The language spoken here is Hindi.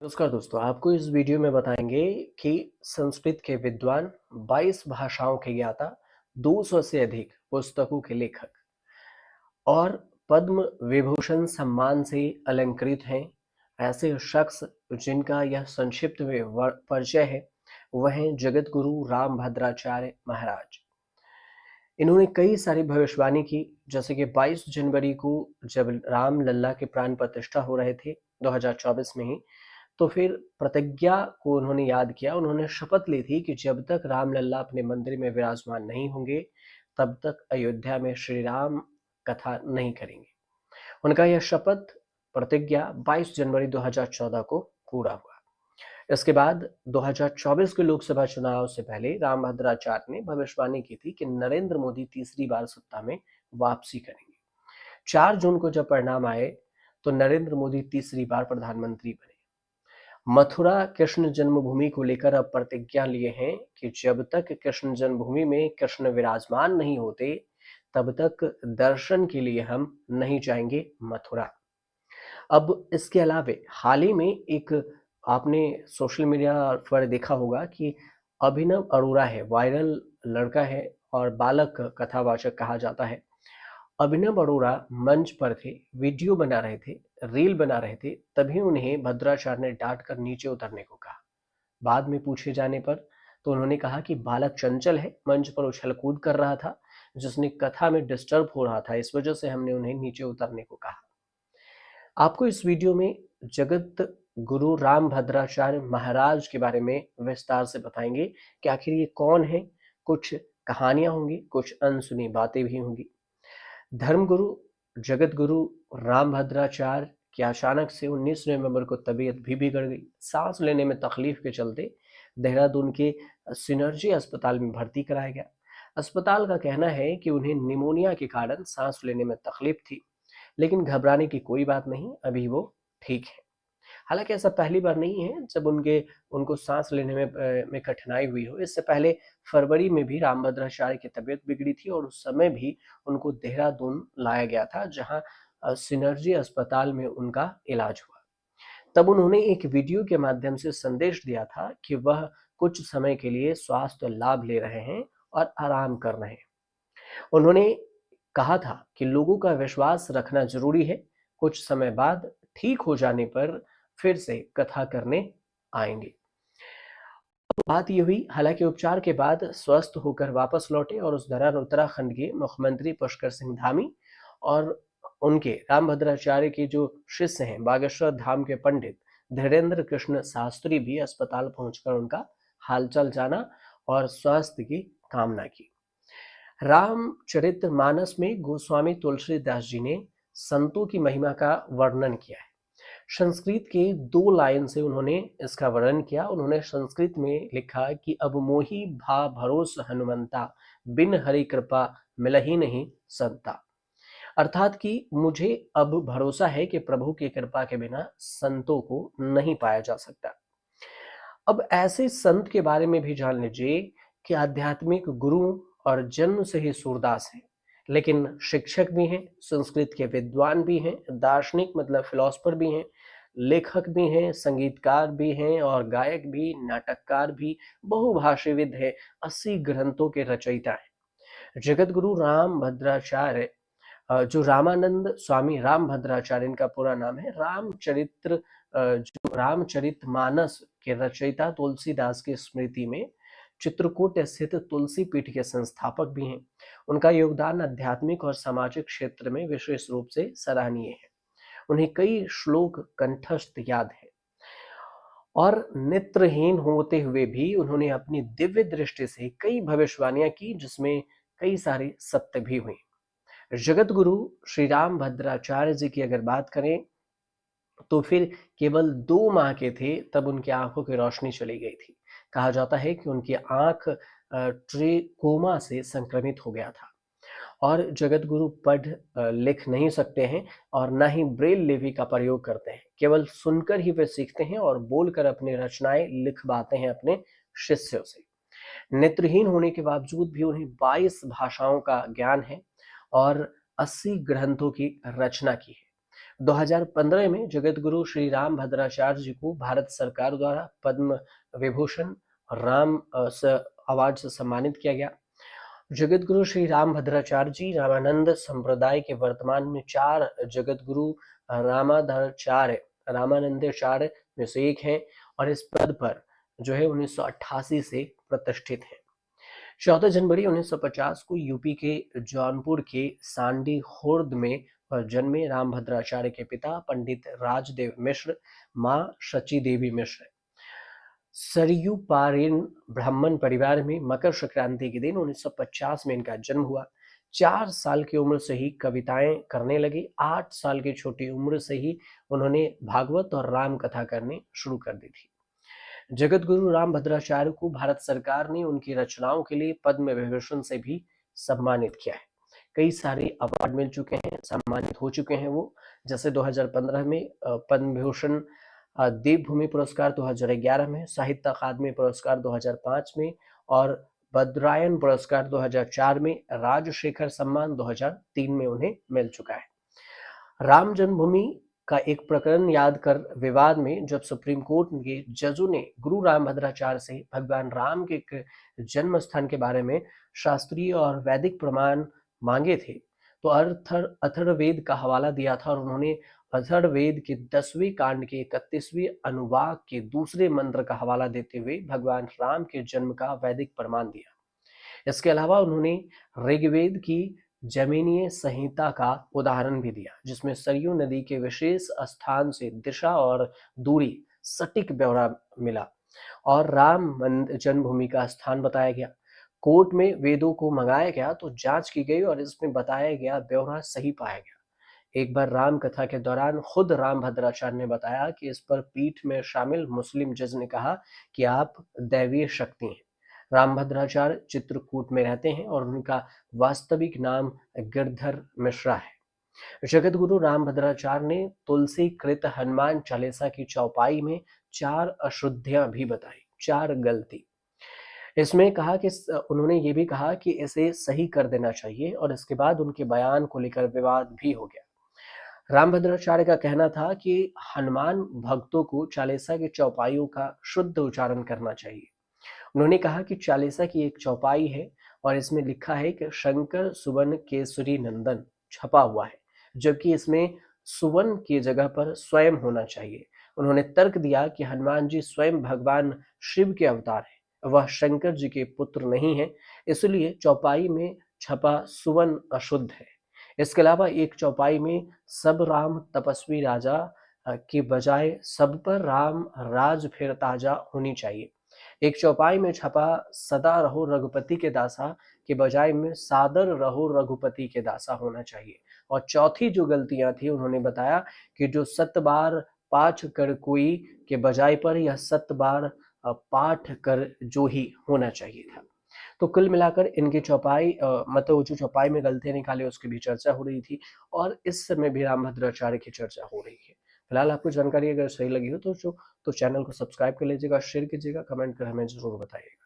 नमस्कार दोस्तों, आपको इस वीडियो में बताएंगे कि संस्कृत के विद्वान, 22 भाषाओं के ज्ञाता, 200 से अधिक पुस्तकों के लेखक और पद्म विभूषण सम्मान से अलंकृत हैं। ऐसे शख्स जिनका यह संक्षिप्त में परिचय है, वह हैं जगत गुरु रामभद्राचार्य महाराज। इन्होंने कई सारी भविष्यवाणी की, जैसे कि 22 जनवरी को जब राम लल्ला के प्राण प्रतिष्ठा हो रहे थे 2024 में ही, तो फिर प्रतिज्ञा को उन्होंने याद किया। उन्होंने शपथ ली थी कि जब तक रामलल्ला अपने मंदिर में विराजमान नहीं होंगे, तब तक अयोध्या में श्री राम कथा नहीं करेंगे। उनका यह शपथ प्रतिज्ञा 22 जनवरी 2014 को पूरा हुआ। इसके बाद 2024 के लोकसभा चुनाव से पहले रामभद्राचार्य ने भविष्यवाणी की थी कि नरेंद्र मोदी तीसरी बार सत्ता में वापसी करेंगे। 4 जून को जब परिणाम आए, तो नरेंद्र मोदी तीसरी बार प्रधानमंत्री बने। मथुरा कृष्ण जन्मभूमि को लेकर अब प्रतिज्ञा लिए हैं कि जब तक कृष्ण जन्मभूमि में कृष्ण विराजमान नहीं होते, तब तक दर्शन के लिए हम नहीं जाएंगे मथुरा। अब इसके अलावे हाल ही में एक आपने सोशल मीडिया पर देखा होगा कि अभिनव अरोड़ा है, वायरल लड़का है और बालक कथावाचक कहा जाता है। अभिनव अरोड़ा मंच पर थे, वीडियो बना रहे थे, रील बना रहे थे, तभी उन्हें भद्राचार्य ने डांट कर नीचे उतरने को कहा। बाद में पूछे जाने पर तो उन्होंने कहा कि बालक चंचल है, मंच पर उछल कूद कर रहा था, जिसने कथा में डिस्टर्ब हो रहा था, इस वजह से हमने उन्हें नीचे उतरने को कहा। आपको इस वीडियो में जगत गुरु रामभद्राचार्य महाराज के बारे में विस्तार से बताएंगे कि आखिर ये कौन है। कुछ कहानियां होंगी, कुछ अनसुनी बातें भी होंगी। धर्मगुरु जगत गुरु रामभद्राचार्य की अचानक से 19 नवंबर को तबीयत भी बिगड़ गई। सांस लेने में तकलीफ के चलते देहरादून के सिनर्जी अस्पताल में भर्ती कराया गया। अस्पताल का कहना है कि उन्हें निमोनिया के कारण सांस लेने में तकलीफ थी, लेकिन घबराने की कोई बात नहीं, अभी वो ठीक है। हालांकि ऐसा पहली बार नहीं है जब उनको सांस लेने में कठिनाई हुई हो। इससे पहले फरवरी में भी रामभद्राचार्य की तबीयत बिगड़ी थी और उस समय भी उनको देहरादून लाया गया था, जहां सिनर्जी अस्पताल में उनका इलाज हुआ। तब उन्होंने एक वीडियो के माध्यम से संदेश दिया था कि वह कुछ समय के लिए स्वास्थ्य लाभ ले रहे हैं और आराम कर रहे हैं। उन्होंने कहा था कि लोगों का विश्वास रखना जरूरी है, कुछ समय बाद ठीक हो जाने पर फिर से कथा करने आएंगे। बात ये हुई, हालांकि उपचार के बाद स्वस्थ होकर वापस लौटे और उस दौरान उत्तराखंड के मुख्यमंत्री पुष्कर सिंह धामी और उनके रामभद्राचार्य के जो शिष्य हैं, बागेश्वर धाम के पंडित धीरेन्द्र कृष्ण शास्त्री भी अस्पताल पहुंचकर उनका हालचाल जाना और स्वास्थ्य की कामना की। रामचरितमानस में गोस्वामी तुलसीदास जी ने संतों की महिमा का वर्णन किया है। संस्कृत के 2 लाइन से उन्होंने इसका वर्णन किया। उन्होंने संस्कृत में लिखा कि अब मोहि भा भरोस हनुमंता, बिन हरि कृपा मिलहि नहीं संता। अर्थात कि मुझे अब भरोसा है कि प्रभु की कृपा के बिना संतों को नहीं पाया जा सकता। अब ऐसे संत के बारे में भी जान लीजिए कि आध्यात्मिक गुरु और जन्म से ही सूरदास हैं, लेकिन शिक्षक भी हैं, संस्कृत के विद्वान भी हैं, दार्शनिक मतलब फिलोसफर भी हैं, लेखक भी हैं, संगीतकार भी हैं और गायक भी, नाटककार भी, बहुभाषीविद हैं, 80 ग्रंथों के रचयिता हैं। जगत गुरु राम भद्राचार्य, जो रामानंद स्वामी रामभद्राचार्य इनका पूरा नाम है, जो रामचरितमानस के रचयिता तुलसीदास की स्मृति में चित्रकूट स्थित तुलसी पीठ के संस्थापक भी हैं। उनका योगदान आध्यात्मिक और सामाजिक क्षेत्र में विशेष रूप से सराहनीय है। उन्हें कई श्लोक कंठस्थ याद है और नेत्रहीन होते हुए भी उन्होंने अपनी दिव्य दृष्टि से कई भविष्यवाणियां की, जिसमें कई सारे सत्य भी हुए। जगत गुरु श्री राम भद्राचार्य जी की अगर बात करें, तो फिर केवल 2 माह के थे तब उनकी आंखों की रोशनी चली गई थी। कहा जाता है कि उनकी आंख ट्रेकोमा से संक्रमित हो गया था और जगत गुरु पढ़ लिख नहीं सकते हैं और ना ही ब्रेल लिपि का प्रयोग करते हैं। केवल सुनकर ही वे सीखते हैं और बोलकर अपनी रचनाएं लिखवाते हैं अपने शिष्यों से। नेत्रहीन होने के बावजूद भी उन्हें 22 भाषाओं का ज्ञान है और 80 ग्रंथों की रचना की है। 2015 में जगत गुरु श्री राम भद्राचार्य जी को भारत सरकार द्वारा पद्म विभूषण राम अवार्ड से सम्मानित किया गया। जगत गुरु श्री राम भद्राचार्य जी रामानंद संप्रदाय के वर्तमान में 4 जगत गुरु रामानंदाचार्य में से एक हैं और इस पद पर जो है 1988 से प्रतिष्ठित हैं। 14 जनवरी 1950 को यूपी के जौनपुर के सांडी खुर्द में जन्मे रामभद्राचार्य के पिता पंडित राजदेव मिश्र, मां शची देवी मिश्र सरयू पारीण ब्राह्मण परिवार में मकर संक्रांति के दिन 1950 में इनका जन्म हुआ। 4 साल की उम्र से ही कविताएं करने लगे। 8 साल की छोटी उम्र से ही उन्होंने भागवत और राम कथा करनी शुरू कर दी थी। जगत गुरु राम भद्राचार्य को भारत सरकार ने उनकी रचनाओं के लिए पद्म विभूषण से भी सम्मानित किया है। कई सारे अवार्ड मिल चुके हैं, सम्मानित हो चुके हैं वो, जैसे 2015 में पद्म विभूषण, देवभूमि पुरस्कार 2011 में, साहित्य अकादमी पुरस्कार 2005 में और बद्रायन पुरस्कार 2004 में, राजशेखर सम्मान 2003 में उन्हें मिल चुका है। राम जन्मभूमि का एक प्रकरण याद कर विवाद में जब सुप्रीम कोर्ट के जजों ने गुरु रामभद्राचार्य से भगवान राम के जन्म स्थान के बारे में शास्त्रीय और वैदिक प्रमाण मांगे थे तो अथर्ववेद का हवाला दिया था और उन्होंने अथर्ववेद के 10वें कांड के 31वें अनुवाक के दूसरे मंत्र का हवाला देते हुए भगवान राम के जन्म का वैदिक प्रमाण दिया। इसके अलावा उन्होंने ऋग्वेद की जमीनीय संहिता का उदाहरण भी दिया, जिसमें सरयू नदी के विशेष स्थान से दिशा और दूरी सटीक ब्यौरा मिला और राम जन्मभूमि का स्थान बताया गया। कोर्ट में वेदों को मंगाया गया तो जांच की गई और इसमें बताया गया ब्यौरा सही पाया गया। एक बार राम कथा के दौरान खुद राम भद्राचार्य ने बताया कि इस पर पीठ में शामिल मुस्लिम जज ने कहा कि आप दैवीय शक्ति हैं। राम भद्राचार्य चित्रकूट में रहते हैं और उनका वास्तविक नाम गिरधर मिश्रा है। जगत गुरु राम भद्राचार्य ने तुलसी कृत हनुमान चालीसा की चौपाई में 4 अशुद्धियां भी बताई, 4 गलती। इसमें कहा कि उन्होंने ये भी कहा कि इसे सही कर देना चाहिए और इसके बाद उनके बयान को लेकर विवाद भी हो गया। रामभद्राचार्य का कहना था कि हनुमान भक्तों को चालीसा की चौपाइयों का शुद्ध उच्चारण करना चाहिए। उन्होंने कहा कि चालीसा की एक चौपाई है और इसमें लिखा है कि शंकर सुवन केसरी नंदन छपा हुआ है, जबकि इसमें सुवन की जगह पर स्वयं होना चाहिए। उन्होंने तर्क दिया कि हनुमान जी स्वयं भगवान शिव के अवतार हैं, वह शंकर जी के पुत्र नहीं है, इसलिए चौपाई में छपा सुवन अशुद्ध है। इसके अलावा एक चौपाई में सब राम तपस्वी राजा के बजाय सब पर राम राज फिर ताजा होनी चाहिए। एक चौपाई में छपा सदा रहो रघुपति के दासा के बजाय में सादर रहो रघुपति के दासा होना चाहिए। और चौथी जो गलतियां थी उन्होंने बताया कि जो 7 बार पाठ कर कोई के बजाय पर यह 7 बार पाठ कर जो ही होना चाहिए था। तो कुल मिलाकर इनकी चौपाई मतलब जो चौपाई में गलतियां निकाली उसकी भी चर्चा हो रही थी और इस समय भी रामभद्राचार्य की चर्चा हो रही है। फिलहाल आपको जानकारी अगर सही लगी हो तो चैनल को सब्सक्राइब कर लीजिएगा, शेयर कीजिएगा, कमेंट कर हमें जरूर बताइएगा।